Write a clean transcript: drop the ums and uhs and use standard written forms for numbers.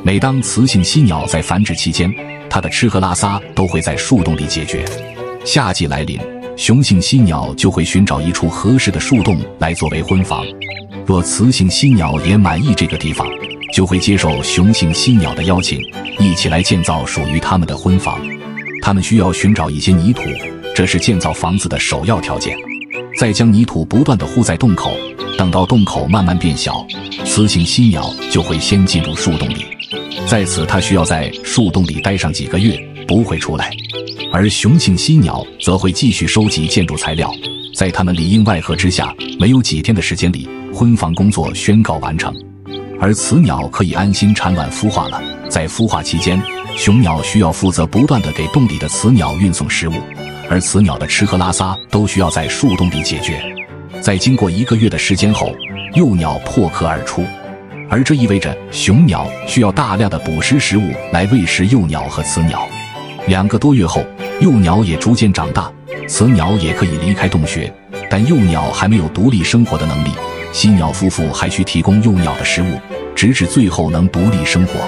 每当雌性犀鸟在繁殖期间，它的吃喝拉撒都会在树洞里解决。夏季来临，雄性犀鸟就会寻找一处合适的树洞来作为婚房。若雌性犀鸟也满意这个地方，就会接受雄性犀鸟的邀请，一起来建造属于它们的婚房。它们需要寻找一些泥土，这是建造房子的首要条件。再将泥土不断地糊在洞口，等到洞口慢慢变小，雌性犀鸟就会先进入树洞里。在此，它需要在树洞里待上几个月，不会出来。而雄性犀鸟则会继续收集建筑材料，在它们里应外合之下，没有几天的时间里，婚房工作宣告完成。而雌鸟可以安心产卵孵化了。在孵化期间，雄鸟需要负责不断地给洞里的雌鸟运送食物，而雌鸟的吃喝拉撒都需要在树洞里解决。在经过1个月的时间后，幼鸟破壳而出，而这意味着雄鸟需要大量的捕食食物来喂食幼鸟和雌鸟。2个多月后，幼鸟也逐渐长大，雌鸟也可以离开洞穴，但幼鸟还没有独立生活的能力，犀鸟夫妇还需提供幼鸟的食物，直至最后能独立生活。